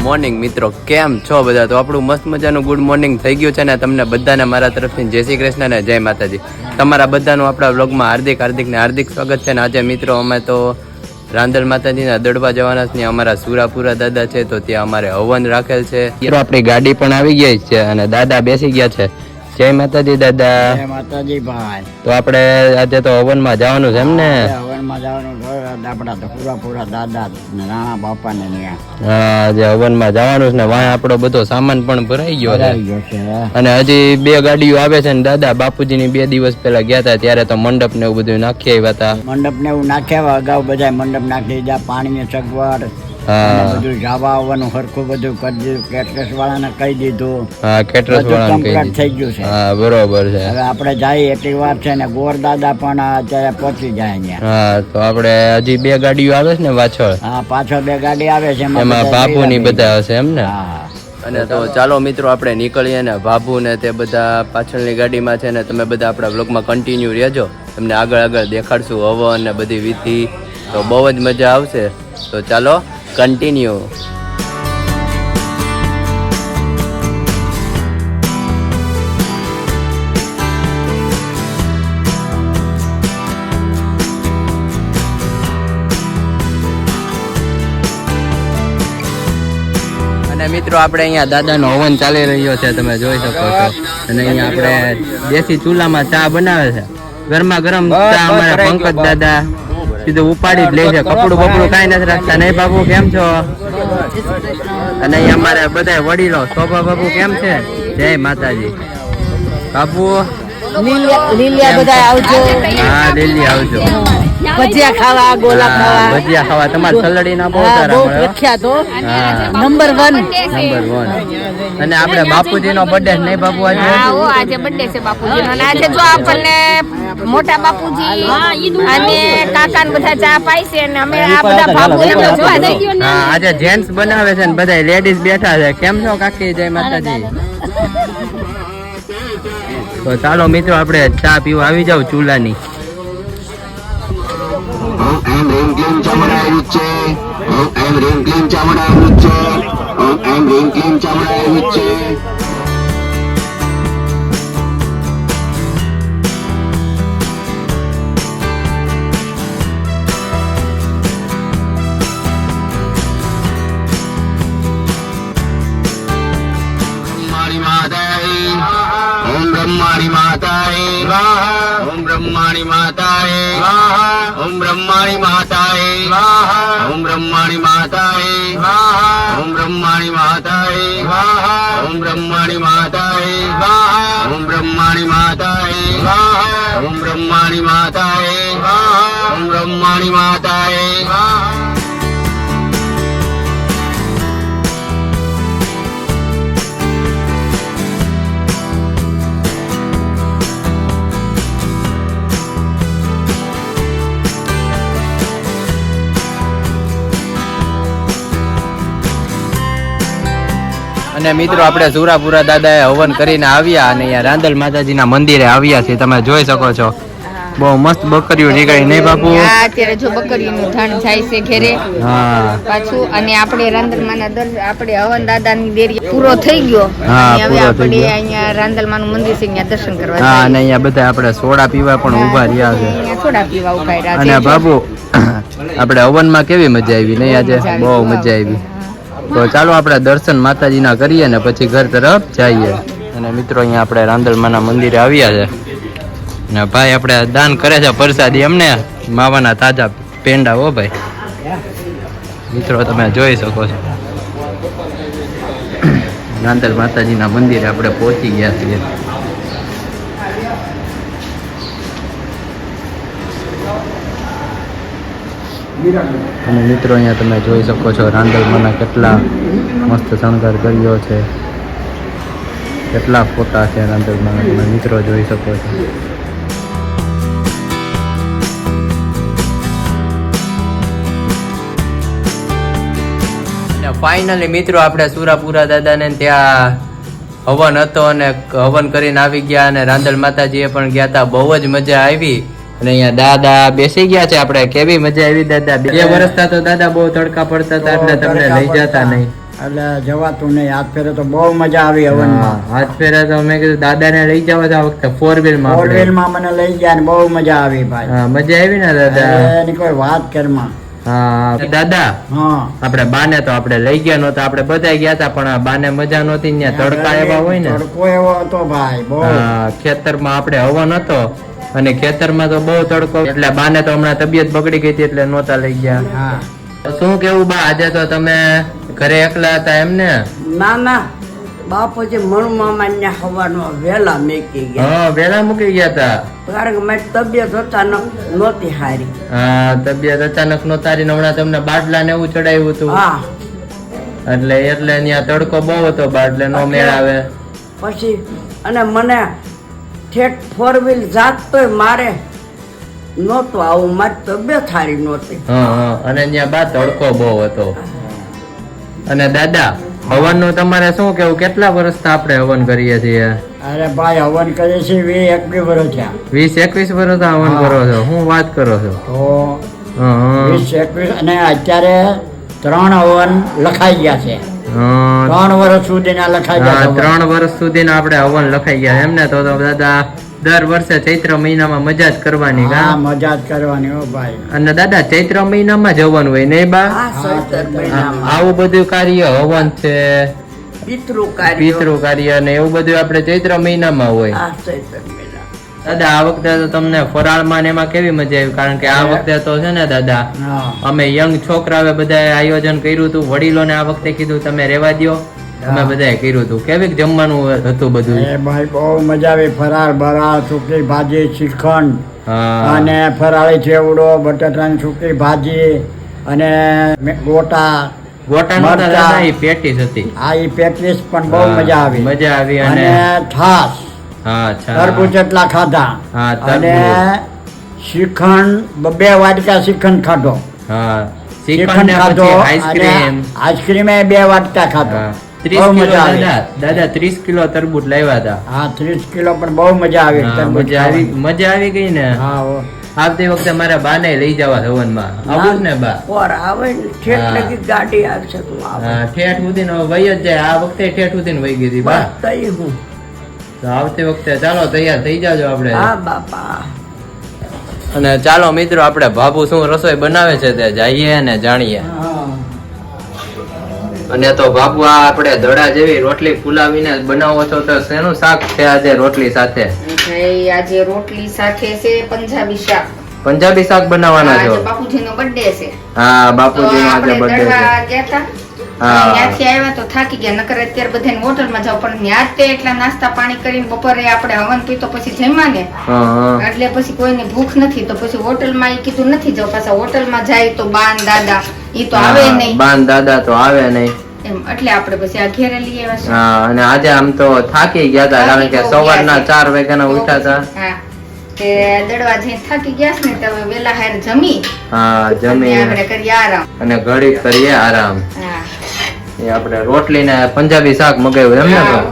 Morning મિત્રો, કેમ છો બધા? તો આપણું મસ્ત મજાનું ગુડ મોર્નિંગ થઈ ગયું છે ને તમને બધાને મારા તરફથી જય શ્રી કૃષ્ણ ને જય માતાજી. તમારા બધાનું આપણા વ્લોગમાં હાર્દિક સ્વાગત છે. ને આજે મિત્રો અમે તો રાંદલ માતાજીના દડવા જવાના છે. અમારા સુરાપુરા દાદા છે તો ત્યાં અમારે હવન રાખેલ છે. આપણી ગાડી પણ આવી ગઈ છે અને દાદા બેસી ગયા છે. જય માતાજી દાદા. જય માતાજી ભાઈ. તો આપણે આજે તો હવનમાં જવાનું છે એમ ને? હવનમાં જવાનું આપડા તો પૂરા દાદા ને રાણા બાપા ને ત્યાં. હા, આજે હવનમાં જવાનું છે ને વાય આપણો બધો સામાન પણ ભરાઈ ગયો છે. અને હજી 2 ગાડીઓ આવે છે ને દાદા બાપુજીની 2 દિવસ પહેલા ગયા હતા ત્યારે તો મંડપ ને એવું બધું નાખી આવ્યા હતા. મંડપ ને એવું નાખ્યા અગાઉ બધા મંડપ નાખી દીધા, પાણીની સગવડ બધું જવા આવવાનું સરખું બધું કરી દીધું. કેટરસ વાળાને કહી દીધું. હા, કેટરસ વાળાને થઈ ગયું છે. હા, બરોબર છે. હવે આપણે જઈએ એટલી વાર છે ને ગોર દાદા પણ અત્યારે પહોંચી જાય અહીંયા. હા, તો આપણે હજી 2 ગાડીઓ આવે છે ને પાછળ. હા, પાછળ 2 ગાડી આવે છે એમાં બાપુ ની બધા હશે એમ ને? હા. અને તો ચાલો મિત્રો આપણે નીકળીએ ને. બાબુ ને તે બધા પાછળની ગાડીમાં છે ને તમે બધા આપણા વ્લોગમાં કન્ટિન્યુ રહેજો. તમને આગળ દેખાડશું હવન ને બધી વિધિ, તો બહુ જ મજા આવશે. તો ચાલો કન્ટિન્યુ. અને મિત્રો આપણે અહીંયા દાદાનો હવન ચાલી રહ્યો છે, તમે જોઈ શકો છો. અને અહીંયા આપણે દેશી ચૂલામાં ચા બનાવે છે, ગરમા ગરમ ચા. અમારા પંકજ દાદા સીધું ઉપાડી જ લે છે. કપડું બપડું કાંઈ નથી રાખતા. નહીં બાપુ, કેમ છો? અને અહીંયા અમારે બધા વડીલો, શોભા બાપુ કેમ છે? જય માતાજી. બાપુ લીલિયા બધા આવજો. હા, લીલી આવજો. ભજીયા ખાવા, ગોલા ખાવા. ભજીયા ખાવા. તમારે સલડી ના બહુ સારા બહુ મળે. પ્રખ્યાત હો. હા, નંબર 1. અને આપણે બાપુજી નો બર્થડે નહીં બાપુ આજે? આજે બર્થડે છે બાપુજીનો. અને આજે જો આપણને મોટા બાપુજી અને કાકા ને બધા ચા પાય છે અને અમે આ બધા બાપુ જોવા જઈ ગયો ને. હા, આજે જેન્ટ્સ બનાવે છે ને બધા લેડીઝ બેઠા છે. કેમ છો કાકી? જય માતાજી. તો ચાલો મિત્રો આપણે ચા પીવા આવી જાવ ચૂલાની. ओम ब्रह्माणी माताए स्वाहा, ओम ब्रह्माणी माताए स्वाहा, ओम ब्रह्माणी माताए स्वाहा, ओम ब्रह्माणी माताए स्वाहा, ओम ब्रह्माणी माताए स्वाहा, ओम ब्रह्माणी माताए स्वाहा, ओम ब्रह्माणी माताए स्वाहा, ओम ब्रह्माणी माताए स्वाहा, ओम ब्रह्माणी माताए स्वाहा. અને મિત્રો આપણે સુરાપુરા દાદાએ હવન કરીને આવ્યા અને અહીંયા રાંદલ માતાજીના મંદિરે આવ્યા છે. તમે જોઈ શકો છો બહુ મસ્ત બકરીઓ નીકળી. નહીં બાપુ? અત્યારે જો બકરીનું ધાણ જાય છે ઘેરે. હા, પાછું અને આપણે રાંદલમાના આપણે હવન દાદાની દેરી પૂરો થઈ ગયો. હા, અને હવે પૂરો થઈ આપણે ગયો. અહીંયા રાંદલમાનું મંદિર છે, અહીંયા દર્શન કરવા હા. જઈએ. અને અહીંયા બધા આપણે સોડા પીવા પણ ઊભા રહ્યા છે. અહીંયા સોડા પીવા ઉભા રહ્યા અને છે. બાબુ આપણે હવનમાં કેવી મજા આવી? નહીં આજે બહુ મજા આવી. તો ચાલો આપણે દર્શન માતાજીના કરીએ ને પછી ઘર તરફ જઈએ. અને મિત્રો અહીંયા આપણે રાંદલમાના મંદિરે આવ્યા છે ને ભાઈ આપણે દાન કરે છે પ્રસાદી એમને માવાના તાજા પેંડા. હો ભાઈ, મિત્રો તમે જોઈ શકો છો રાંદલ માતાજીના મંદિરે આપણે પહોંચી ગયા છીએ. અને મિત્રો અહીંયા તમે જોઈ શકો છો રાંદલમાંના કેટલા મસ્ત શણગાર કર્યો છે, કેટલા ફોટા છે રાંદલમાંના, તમે મિત્રો જોઈ શકો છો. ફાઇનલી મિત્રો આપણે સુરાપુરા દાદાને ત્યાં હવન હતો અને હવન કરીને આવી ગયા અને રાંદલ માતાજીએ પણ ગયા હતા. બહુ જ મજા આવી. અને અહીંયા દાદા બેસી ગયા છે. આપણે કેવી મજા આવી દાદા? 2 વર્ષથી તો દાદા બહુ તડકા પડતા હતા એટલે તમને લઈ જતા નહીં. એટલે જવાતું નહીં. આજ ફેરે તો બહુ મજા આવી હવનમાં. હાથ ફેરા તો મેં કીધું દાદાને લઈ જાવ આ વખતે 4 માં ફોર વ્હીલમાં મને લઈ ગયા ને બહુ મજા આવી ભાઈ. મજા આવી ને દાદા? એની કોઈ વાત કરમાં. હા દાદા, હા આપણે બાને તો આપણે લઈ ગયા નહોતા, આપણે બધા ગયા હતા, પણ આ બાને મજા નહોતી ને તડકા એવા હોય ને. તડકો એવો હતો ભાઈ બહુ. ખેતરમાં આપણે હવન હતો અને ખેતરમાં તો બહુ તડકો, એટલે બાને તો હમણાં તબિયત બગડી ગઈ હતી એટલે નહોતા લઈ ગયા. હા શું કેવું બા, આજે તો તમે ઘરે એકલા હતા એમ ને? ના ના, બાપુજી મણુ મામા હવાનો વેલા મેકી ગયા. હા વેલા મૂકી ગયા હતા, કારણ કે મારી તબિયત અચાનક નહોતી હારી. હા તબિયત અચાનક નો તારી, હમણાં તમને બાટલા ને એવું ચડાવ્યું હતું હા, એટલે ત્યાં તડકો બહુ હતો, બાટલે નો મેળ આવે. પછી અને મને ઠેઠ 4 વ્હીલ જાત તોય મારે નહોતું આવું, મારી તબિયત હારી નહોતી. અને ત્યાં બા તડકો બહુ હતો. અને દાદા, હવન નું તમારે શું કેવું? કેટલા વર્ષથી આપણે હવન કરીએ છીએ? અરે ભાઈ હવન કરીએ છીએ 20-21 વર્ષ થયા. 20-21 વર્ષ હવન કરો છો? શું વાત કરો છો? તો 20-21 અને અત્યારે 3 હવન લખાઈ ગયા છે. 3 વર્ષ સુધીના લખાઈ ગયા છે. 3 વર્ષ સુધી આપણે હવન લખાઈ ગયા એમ ને? તો દાદા દર વર્ષે ચૈત્ર મહિનામાં મજા જ કરવાની. હા મજા જ કરવાની હો ભાઈ. અને દાદા ચૈત્ર મહિનામાં જ હવન હોય નહીં બા? આ સૈતર મહિનામાં આવું બધું કાર્ય હવન છે, પિતૃ કાર્ય, પિતૃ કાર્ય ને એવું બધું આપણે ચૈત્ર મહિનામાં હોય. આ સૈતર મહિના. દાદા આ વખતે તો તમને ફરાળમાં ને એમાં કેવી મજા આવી? કારણ કે આ વખતે તો છે ને દાદા, હા અમે યંગ છોકરાઓએ બધાએ આયોજન કર્યું હતું. વડીલોને આ વખતે કીધું તમે રહેવા દ્યો, અમે બધાએ કર્યું હતું. કેવી જમવાનું હતું બધું? એ ભાઈ બહુ મજા આવી. ફરાળ બરાળ, સુકી ભાજી, શ્રીખંડ હા અને ફરાળી ચેવડો, બટાટાની સુકી ભાજી અને ગોટા. ગોટાનો તો મરચાં. દાદા ઈ પેટીસ હતી. આ ઈ પેટીસ પણ બહુ મજા આવી. મજા આવી. અને અને છાસ, હા તરબૂચ એટલા ખાધા. હા, અને શ્રીખંડ 2 વાટકા શ્રીખંડ ખાધો. હા શ્રીખંડ ખાધો અને આઈસ્ક્રીમ. આઈસ્ક્રીમ 2 વાટકા ખાધો. 30 બહુ કિલો મજા આવી. દાદા 30 કિલો તરબૂચ લાવ્યા હતા. હા 30 કિલો પણ બહુ મજા આવી. હા, તરબૂચ મજા આવી ગઈ ને. હા હો. આવતી વખતે મારા બાને લઈ જવા હવનમાં આવું જ ને બા? ઓર આવે ને ઠેઠ હા. લગી ગાડી આવશે તું આવે. હા ઠેઠ સુધી વહી જ જાય. આ વખતે ઠેઠ સુધી વહી ગઈ હતી બા. બસ તઈ હું. તો આવતી વખતે ચાલો તૈયાર થઈ જાજો આપણે. હા બાપા. અને ચાલો મિત્રો, આપણે બાબુ શું રસોઈ બનાવે છે તે જઈએ અને જાણીએ. અને તો બાબુ આ આપણે દડા જેવી રોટલી ફુલાવીને બનાવો છો, તો શેનું શાક છે આજે રોટલી સાથે? ભાઈ આજે રોટલી સાથે છે પંજાબી શાક. પંજાબી શાક બનાવવાના આજે છો? બાપુજીનો બર્થડે છે. હા તો બાપુજીનો આજે આપણે બર્થડે છે. દરવા ગયા હતા. હા. ત્યાંથી આવ્યા તો થાકી ગયા, નકર અત્યારે બધાને હોટલમાં જાવ, પણ ત્યાં તે એટલા નાસ્તા પાણી કરીને બપોરે આપણે હવન પીતો પછી જમ્યા ને, એટલે પછી કોઈને ભૂખ નથી, તો પછી હોટલમાં ઈ કીધું નથી જાવ. પાછા હોટલમાં જાય તો બાન દાદા ઈ તો આવે નહીં, બાન દાદા તો આવે નહીં એમ એટલે આપણે પછી આ ઘેરે લઈ આવ્યા છે. હા. અને આજે આમ તો થાકી ગયા હતા, કારણ કે સવારના 4 વાગ્યાના ઉઠ્યા હતા. હા તે દડવા જઈને થાકી ગયા છે ને, તો હવે વેલા હાર જમી હા અને જમી આપણે કરીએ આરામ. અને ઘડી કરીએ આરામ. હા એ આપણે રોટલી ને પંજાબી શાક મગાવ્યું એમ ને? હા.